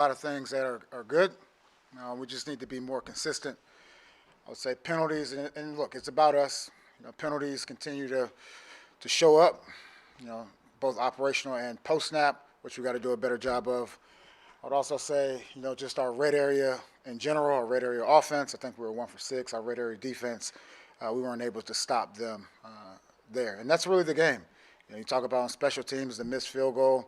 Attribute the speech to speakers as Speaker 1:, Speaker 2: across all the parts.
Speaker 1: A lot of things that are good. We just need to be more consistent. I would say penalties, and look, it's about us. Penalties continue to show up, both operational and post-snap, which we got to do a better job of. I would also say, just our red area in general, our red area offense, I think we were 1 for 6. Our red area defense, we weren't able to stop them there. And that's really the game. You talk about on special teams, the missed field goal.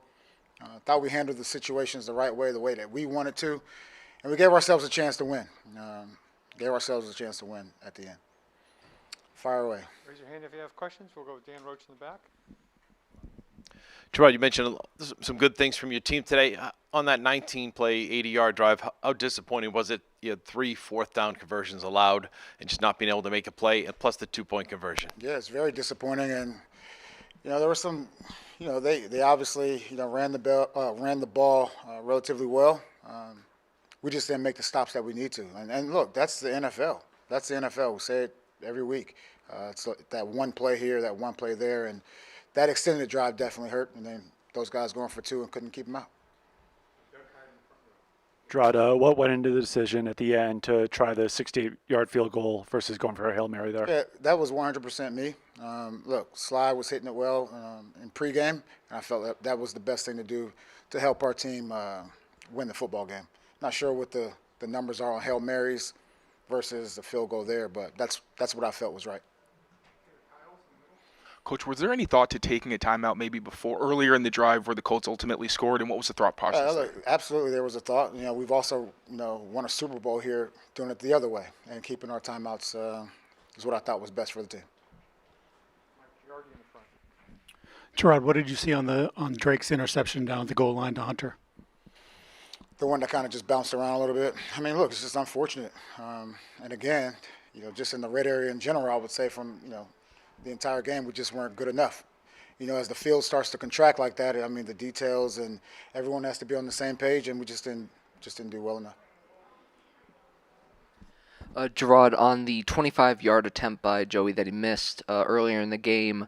Speaker 1: Thought we handled the situations the right way, the way that we wanted to. And we gave ourselves a chance to win. Gave ourselves a chance to win at the end. Fire away.
Speaker 2: Raise your hand if you have questions. We'll go with Dan Roach in the back.
Speaker 3: Jerod, you mentioned some good things from your team today. On that 19-play, 80-yard drive, how disappointing was it? You had 3 fourth-down conversions allowed and just not being able to make a play, and plus the 2-point conversion.
Speaker 1: Yeah, it's very disappointing. And, there were some, they obviously, ran the ball relatively well. We just didn't make the stops that we need to. And look, that's the NFL. That's the NFL. We say it every week. It's that one play here, that one play there, and that extended drive definitely hurt. And then those guys going for 2 and couldn't keep them out.
Speaker 4: Jerod, what went into the decision at the end to try the 68-yard field goal versus going for a Hail Mary there?
Speaker 1: Yeah, that was 100% me. Look, Sly was hitting it well in pregame, and I felt that was the best thing to do to help our team win the football game. Not sure what the numbers are on Hail Marys versus the field goal there, but that's what I felt was right.
Speaker 5: Coach, was there any thought to taking a timeout maybe earlier in the drive where the Colts ultimately scored, and what was the thought process?
Speaker 1: Look, absolutely, there was a thought. We've also, won a Super Bowl here doing it the other way, and keeping our timeouts is what I thought was best for the team.
Speaker 6: Jerod, what did you see on Drake's interception down at the goal line to Hunter?
Speaker 1: The one that kind of just bounced around a little bit. I mean, look, it's just unfortunate. And again, just in the red area in general, I would say from, the entire game, we just weren't good enough. As the field starts to contract like that, I mean, the details and everyone has to be on the same page, and we just didn't do well enough.
Speaker 7: Jerod, on the 25-yard attempt by Joey that he missed earlier in the game,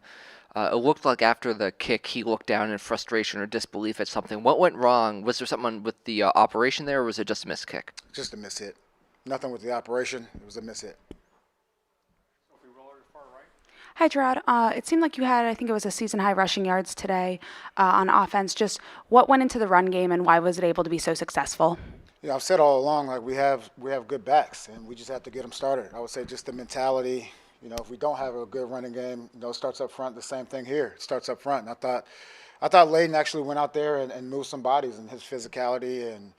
Speaker 7: it looked like after the kick he looked down in frustration or disbelief at something. What went wrong? Was there something with the operation there, or was it just a missed kick?
Speaker 1: Just a miss hit. Nothing with the operation. It was a miss hit.
Speaker 8: Hi, Jerod. It seemed like you had, I think it was a season-high rushing yards today on offense. Just what went into the run game, and why was it able to be so successful?
Speaker 1: I've said all along, like we have good backs, and we just have to get them started. I would say just the mentality. If we don't have a good running game, it starts up front. The same thing here. It starts up front. And I thought Layden actually went out there and moved some bodies, and his physicality and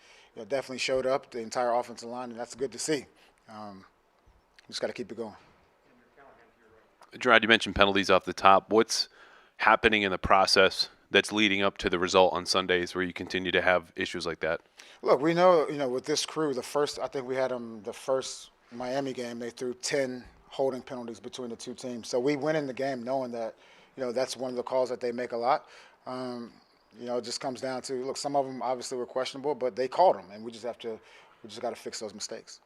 Speaker 1: definitely showed up the entire offensive line, and that's good to see. Just got to keep it going.
Speaker 9: Jerod, you mentioned penalties off the top. What's happening in the process that's leading up to the result on Sundays where you continue to have issues like that?
Speaker 1: Look, we know, with this crew, I think we had them the first Miami game, they threw 10 holding penalties between the two teams. So we went in the game knowing that, that's one of the calls that they make a lot. It just comes down to, look, some of them obviously were questionable, but they called them, and we just got to fix those mistakes.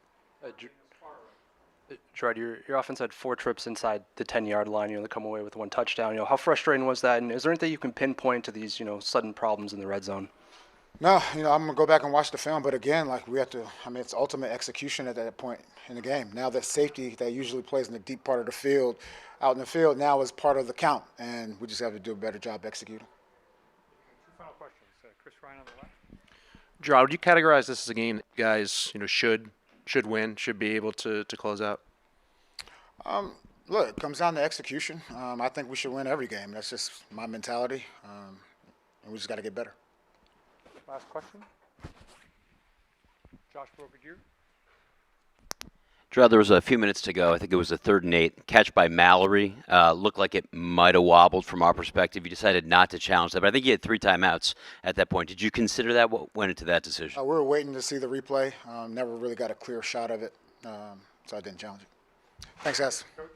Speaker 10: Jerod, your offense had 4 trips inside the 10-yard line. They come away with 1 touchdown. How frustrating was that? And is there anything you can pinpoint to these, sudden problems in the red zone?
Speaker 1: No, I'm gonna go back and watch the film, but again, like we have to. I mean, it's ultimate execution at that point in the game. Now that safety that usually plays in the deep part of the field, out in the field, now is part of the count, and we just have to do a better job executing.
Speaker 2: 2 final questions. Chris Ryan on the left.
Speaker 11: Jerod, would you categorize this as a game that you guys, should win, should be able to close out?
Speaker 1: Look, it comes down to execution. I think we should win every game. That's just my mentality, and we just got to get better.
Speaker 2: Last question. Josh Brokadier.
Speaker 12: Jerod, there was a few minutes to go. I think it was a 3rd and 8. Catch by Mallory. Looked like it might have wobbled from our perspective. You decided not to challenge that, but I think you had 3 timeouts at that point. Did you consider that? What went into that decision?
Speaker 1: We were waiting to see the replay. Never really got a clear shot of it, so I didn't challenge it. Thanks, guys.
Speaker 2: Coach.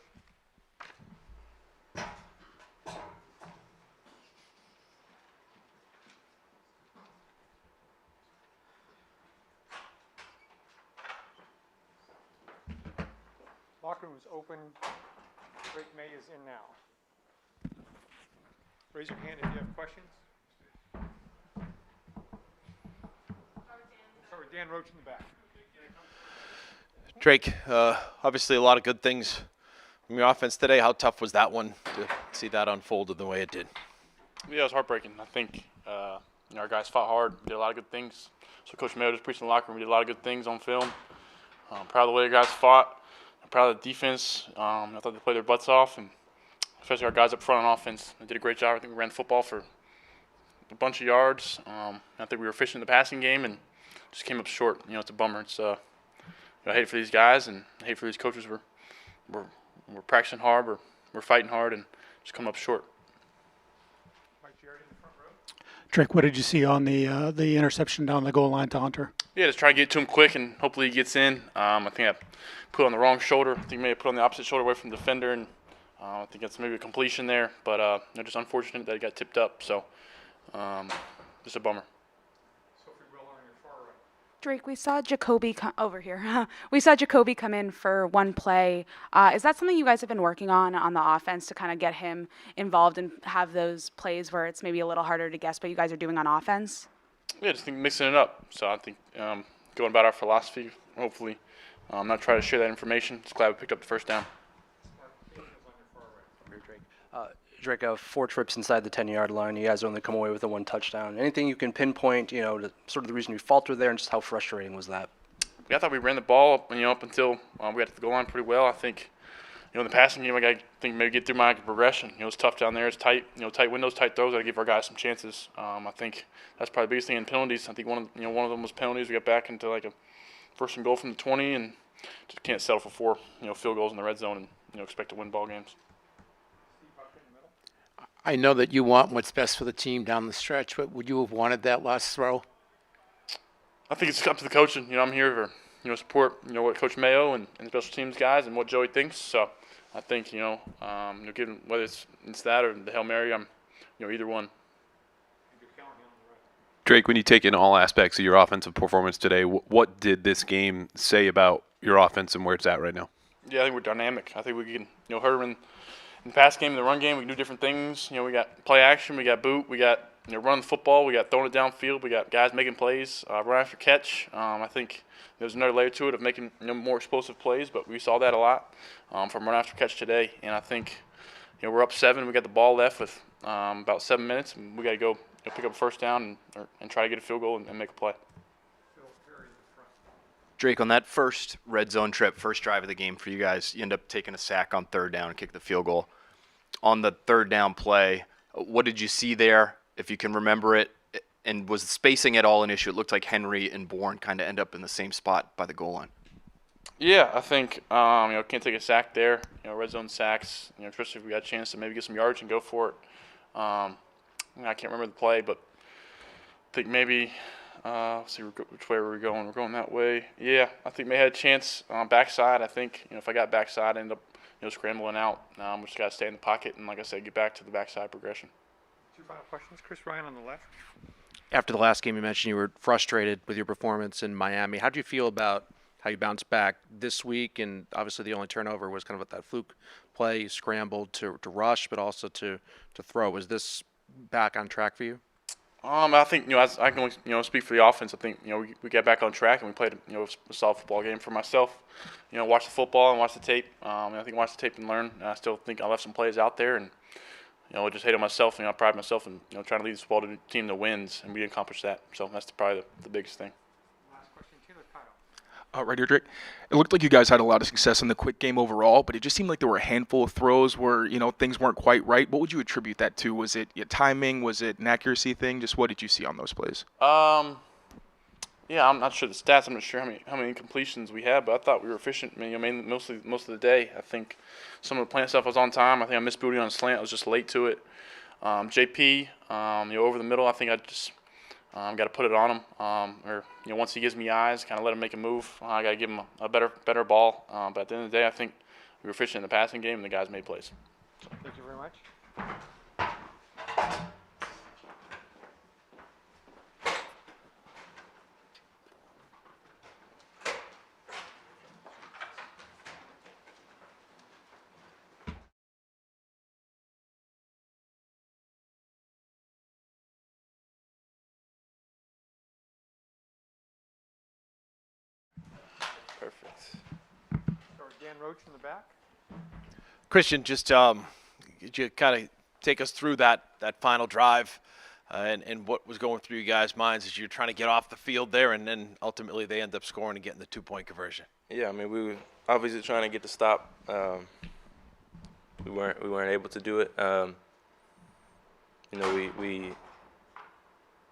Speaker 2: Locker room is open. Drake Maye is in now. Raise your hand if you have questions. Dan Roach in the back.
Speaker 3: Drake, obviously a lot of good things from your offense today. How tough was that one to see that unfold the way it did?
Speaker 13: Yeah, it was heartbreaking. I think our guys fought hard, did a lot of good things. So Coach Mayo just preached in the locker room. We did a lot of good things on film. Proud of the way the guys fought. I'm proud of the defense. I thought they played their butts off, and especially our guys up front on offense. They did a great job. I think we ran the football for a bunch of yards. I think we were efficient in the passing game and just came up short. It's a bummer. It's I hate it for these guys and I hate for these coaches. We're practicing hard. We're fighting hard and just come up short.
Speaker 6: Drake, what did you see on the interception down the goal line to Hunter?
Speaker 13: Yeah, just try to get to him quick and hopefully he gets in. I think I put it on the wrong shoulder. I think maybe put it on the opposite shoulder away from the defender, and I think that's maybe a completion there. But just unfortunate that he got tipped up. So just a bummer.
Speaker 8: Drake, we saw Jacoby over here. We saw Jacoby come in for one play. Is that something you guys have been working on the offense to kind of get him involved and have those plays where it's maybe a little harder to guess what you guys are doing on offense?
Speaker 13: Yeah, just think mixing it up. So I think going about our philosophy, hopefully, not try to share that information. Just glad we picked up the first down.
Speaker 10: Drake, 4 trips inside the 10-yard line. You guys only come away with the 1 touchdown. Anything you can pinpoint, to sort of the reason you faltered there and just how frustrating was that?
Speaker 13: I thought we ran the ball up until we got to the goal line pretty well. I think, in the passing game, I got to maybe get through my progression. It's tough down there. It's tight. Tight windows, tight throws. I got to give our guys some chances. I think that's probably the biggest thing in penalties. I think one of them was penalties. We got back into like a first and goal from the 20, and just can't settle for 4 field goals in the red zone and expect to win ball games.
Speaker 14: I know that you want what's best for the team down the stretch, but would you have wanted that last throw?
Speaker 13: I think it's up to the coach, and I'm here for support what Coach Mayo and special teams guys and what Joey thinks. So I think given whether it's that or the Hail Mary, I'm either one.
Speaker 9: Drake, when you take in all aspects of your offensive performance today, what did this game say about your offense and where it's at right now?
Speaker 13: Yeah, I think we're dynamic. I think we can hurt them in the pass game, in the run game. We can do different things. We got play action, we got boot, we got run the football, we got throwing it downfield, we got guys making plays, run after catch. I think there's another layer to it of making more explosive plays, but we saw that a lot from run after catch today. And I think we're up 7. We got the ball left with about 7 minutes, and we got to go pick up a first down and try to get a field goal and make a play.
Speaker 11: Drake, on that first red zone trip, first drive of the game for you guys, you end up taking a sack on 3rd down and kick the field goal. On the 3rd down play, what did you see there, if you can remember it? And was the spacing at all an issue? It looked like Henry and Bourne kind of end up in the same spot by the goal line.
Speaker 13: Yeah, I think can't take a sack there. Red zone sacks, especially if we got a chance to maybe get some yards and go for it. I can't remember the play, but I think maybe let's see which way were we going. We're going that way. Yeah, I think May had a chance backside. I think if I got backside, I end up scrambling out. We just got to stay in the pocket and, like I said, get back to the backside progression.
Speaker 2: 2 final questions. Chris Ryan on the left.
Speaker 11: After the last game, you mentioned you were frustrated with your performance in Miami. How do you feel about how you bounced back this week? And obviously the only turnover was kind of that fluke play. You scrambled to rush, but also to throw. Was this back on track for you?
Speaker 13: I think as I can only speak for the offense. I think we got back on track and we played a solid football game. For myself, watch the football and watch the tape. I think watch the tape and learn. And I still think I left some plays out there, and I just hate on myself. I pride myself in trying to lead this football team to wins, and we didn't accomplish that. So that's probably the biggest thing.
Speaker 2: Last question, Taylor Kyle.
Speaker 5: Right here, Drake. It looked like you guys had a lot of success in the quick game overall, but it just seemed like there were a handful of throws where things weren't quite right. What would you attribute that to? Was it timing? Was it an accuracy thing? Just what did you see on those plays?
Speaker 13: Yeah, I'm not sure the stats. I'm not sure how many completions we had, but I thought we were efficient. Mainly most of the day. I think some of the plant stuff was on time. I think I missed booty on a slant. I was just late to it. JP, over the middle. I think I just got to put it on him. Or once he gives me eyes, kind of let him make a move. I got to give him a better ball. But at the end of the day, I think we were efficient in the passing game, and the guys made plays.
Speaker 2: Thank you very much. Or Dan Roach in the back.
Speaker 3: Christian, just could you kind of take us through that final drive and what was going through you guys' minds as you're trying to get off the field there, and then ultimately they end up scoring and getting the 2-point conversion?
Speaker 15: Yeah, I mean, we were obviously trying to get the stop. We weren't able to do it. You know,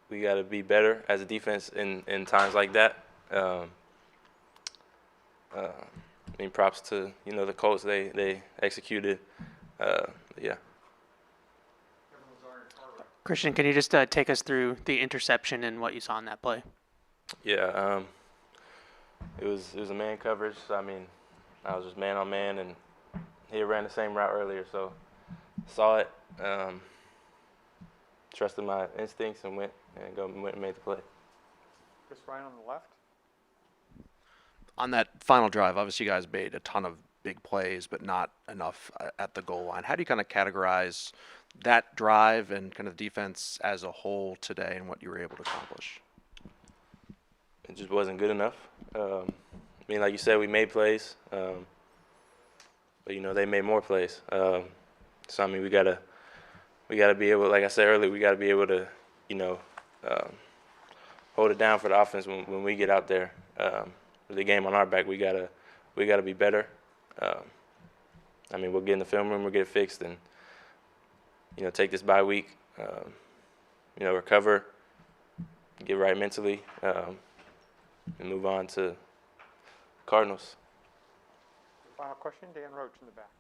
Speaker 15: we got to be better as a defense in times like that. I mean, props to the Colts. They executed. Yeah.
Speaker 16: Christian, can you just take us through the interception and what you saw in that play?
Speaker 15: Yeah. It was a man coverage. So, I mean, I was just man on man, and he ran the same route earlier, so saw it. Trusted my instincts and went and made the play.
Speaker 2: Chris Ryan on the left.
Speaker 17: On that final drive, obviously you guys made a ton of big plays, but not enough at the goal line. How do you kind of categorize that drive and kind of defense as a whole today and what you were able to accomplish?
Speaker 15: It just wasn't good enough. I mean, like you said, we made plays, but they made more plays. So I mean, we gotta be able, like I said earlier, we gotta be able to, hold it down for the offense when we get out there. With the game on our back, we gotta be better. I mean, we'll get in the film room, we'll get it fixed, and take this bye week, recover, get right mentally, and move on to Cardinals.
Speaker 2: Final question, Dan Roach in the back.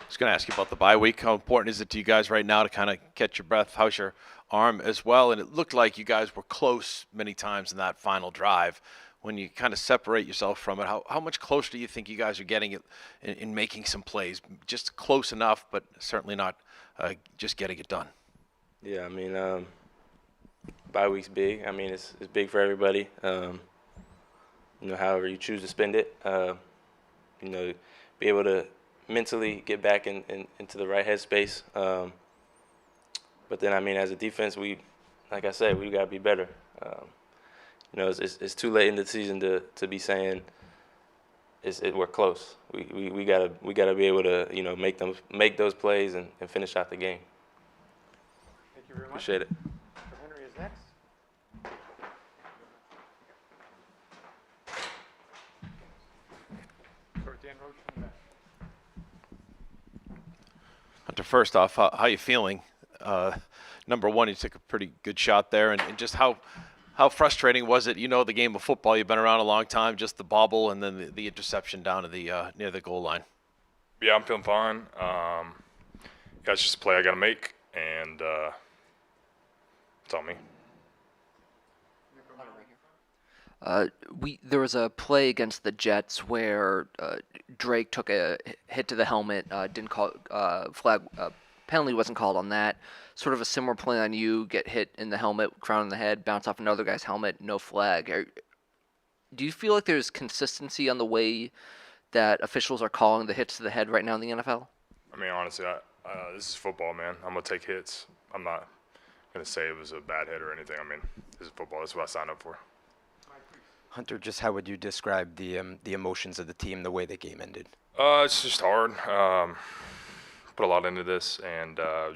Speaker 3: I was going to ask you about the bye week. How important is it to you guys right now to kind of catch your breath? How's your arm as well? And it looked like you guys were close many times in that final drive. When you kind of separate yourself from it, how much closer do you think you guys are getting it in making some plays? Just close enough, but certainly not just getting it done.
Speaker 15: Yeah, I mean, bye week's big. I mean, it's big for everybody. However you choose to spend it, be able to mentally get back into the right headspace. But then, I mean, as a defense, like I said, we got to be better. It's too late in the season to be saying we're close. We gotta be able to make those plays and finish out the game.
Speaker 2: Thank you very much.
Speaker 15: Appreciate it.
Speaker 2: Henry is next. Or Dan Roach in the back.
Speaker 3: Hunter, first off, how you feeling? Number one, you took a pretty good shot there, and just how frustrating was it? The game of football, you've been around a long time, just the bobble and then the interception down to the near the goal line.
Speaker 18: Yeah, I'm feeling fine. That's just a play I got to make, and it's on me.
Speaker 7: There was a play against the Jets where Drake took a hit to the helmet, didn't call flag. Penalty wasn't called on that. Sort of a similar play on you, get hit in the helmet, crown in the head, bounce off another guy's helmet, no flag. Do you feel like there's consistency on the way that officials are calling the hits to the head right now in the NFL?
Speaker 18: I mean, honestly, this is football, man. I'm going to take hits. I'm not going to say it was a bad hit or anything. I mean, this is football. That's what I signed up for.
Speaker 19: Hunter, just how would you describe the emotions of the team, the way the game ended?
Speaker 18: It's just hard. Put a lot into this, and I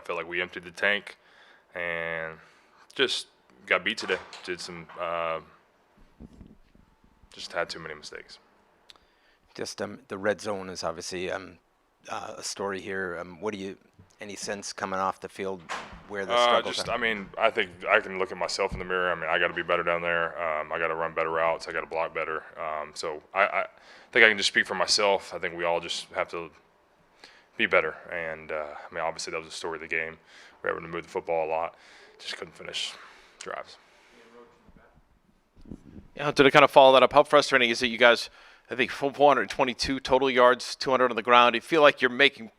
Speaker 18: feel like we emptied the tank and just got beat today. Did some, just had too many mistakes.
Speaker 19: Just the red zone is obviously a story here. Any sense coming off the field where the struggles are?
Speaker 18: I mean, I think I can look at myself in the mirror. I mean, I got to be better down there. I got to run better routes. I got to block better. So I think I can just speak for myself. I think we all just have to be better. And, I mean, obviously that was the story of the game. We were able to move the football a lot. Just couldn't finish drives.
Speaker 3: Yeah, to kind of follow that up, how frustrating is it you guys, I think 422 total yards, 200 on the ground. Do you feel like you're making,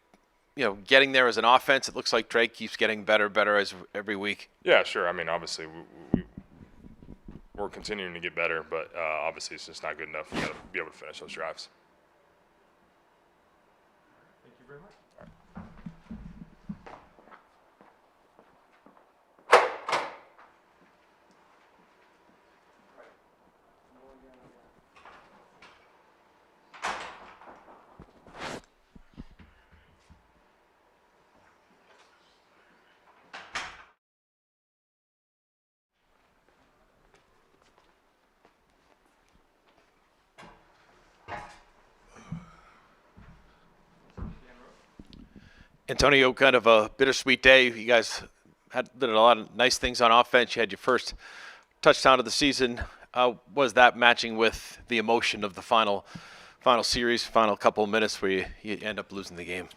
Speaker 3: getting there as an offense? It looks like Drake keeps getting better as every week.
Speaker 18: Yeah, sure. I mean, obviously we're continuing to get better, but obviously it's just not good enough. We got to be able to finish those drives.
Speaker 2: Thank you very much.
Speaker 3: Antonio, kind of a bittersweet day. You guys did a lot of nice things on offense. You had your first touchdown of the season. How was that matching with the emotion of the final series, final couple of minutes where you end up losing the game?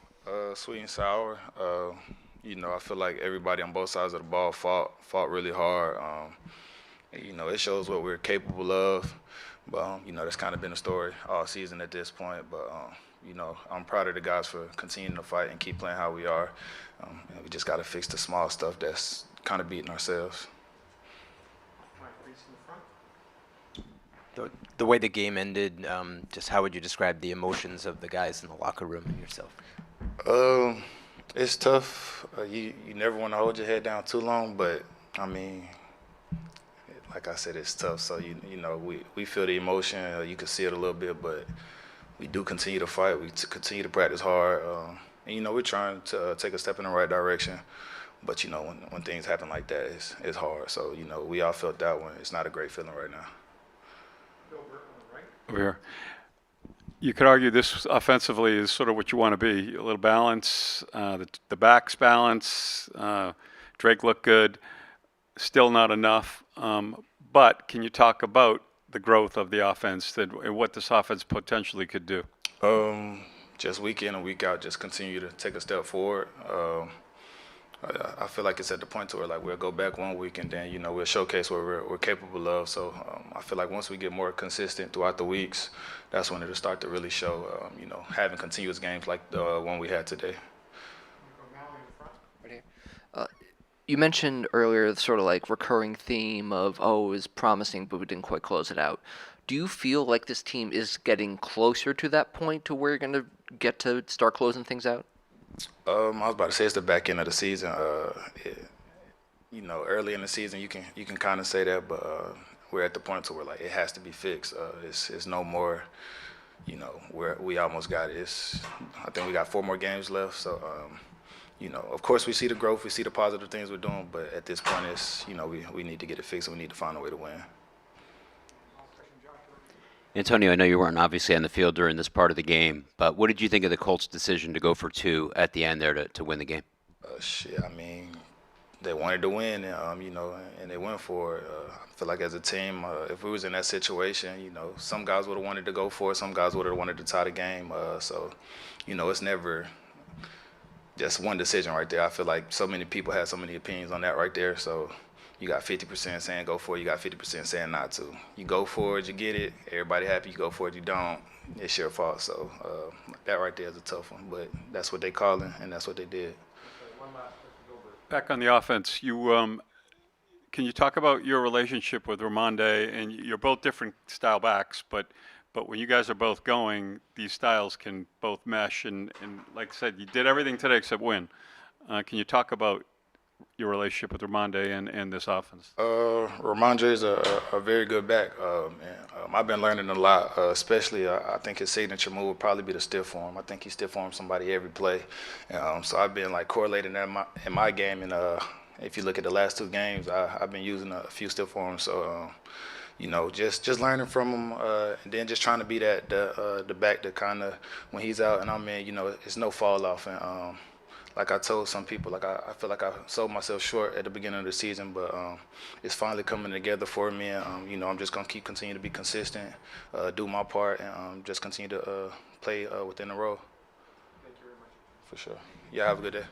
Speaker 20: Sweet and sour. I feel like everybody on both sides of the ball fought really hard. It shows what we're capable of. But, that's kind of been the story all season at this point. But, I'm proud of the guys for continuing to fight and keep playing how we are. We just got to fix the small stuff that's kind of beating ourselves.
Speaker 19: The way the game ended, just how would you describe the emotions of the guys in the locker room and yourself?
Speaker 20: It's tough. You never want to hold your head down too long, but I mean, like I said, it's tough. So we feel the emotion. You can see it a little bit, but we do continue to fight. We continue to practice hard, and we're trying to take a step in the right direction. But when things happen like that, it's hard. So we all felt that one. It's not a great feeling right now.
Speaker 21: Over here. You could argue this offensively is sort of what you want to be. A little balance, the backs balance. Drake looked good. Still not enough. But can you talk about the growth of the offense and what this offense potentially could do?
Speaker 20: Just week in and week out, just continue to take a step forward. I feel like it's at the point to where we'll go back one week and then we'll showcase what we're capable of. So I feel like once we get more consistent throughout the weeks, that's when it'll start to really show. Having continuous games like the one we had today.
Speaker 7: You mentioned earlier the sort of recurring theme of, it was promising, but we didn't quite close it out. Do you feel like this team is getting closer to that point to where you're going to get to start closing things out?
Speaker 20: I was about to say it's the back end of the season. Early in the season you can kind of say that, but we're at the point to where it has to be fixed. It's no more. We almost got it. I think we got 4 more games left. So, of course we see the growth, we see the positive things we're doing, but at this point it's we need to get it fixed and we need to find a way to win.
Speaker 12: Antonio, I know you weren't obviously on the field during this part of the game, but what did you think of the Colts' decision to go for 2 at the end there to win the game?
Speaker 20: I mean, they wanted to win, and they went for it. I feel like as a team, if we was in that situation, some guys would have wanted to go for it, some guys would have wanted to tie the game. So, it's never just one decision right there. I feel like so many people had so many opinions on that right there. So you got 50% saying go for it, you got 50% saying not to. You go for it, you get it, everybody happy. You go for it, you don't, it's your fault. So that right there is a tough one, but that's what they calling, and that's what they did.
Speaker 21: Back on the offense, can you talk about your relationship with Ramonde? And you're both different style backs, but when you guys are both going, these styles can both mesh. And like I said, you did everything today except win. Can you talk about your relationship with Ramonde and this offense?
Speaker 20: Ramonde is a very good back. I've been learning a lot, especially I think his signature move would probably be the stiff arm. I think he stiff arms somebody every play. So I've been correlating that in my game. And if you look at the last 2 games, I've been using a few stiff arms. So just learning from him, and then just trying to be the back that kind of when he's out and I'm in, it's no fall off. And like I told some people, I feel like I sold myself short at the beginning of the season, but it's finally coming together for me. And I'm just gonna continue to be consistent, do my part, and just continue to play within the role. Thank you very much. For sure. Yeah, have a good day.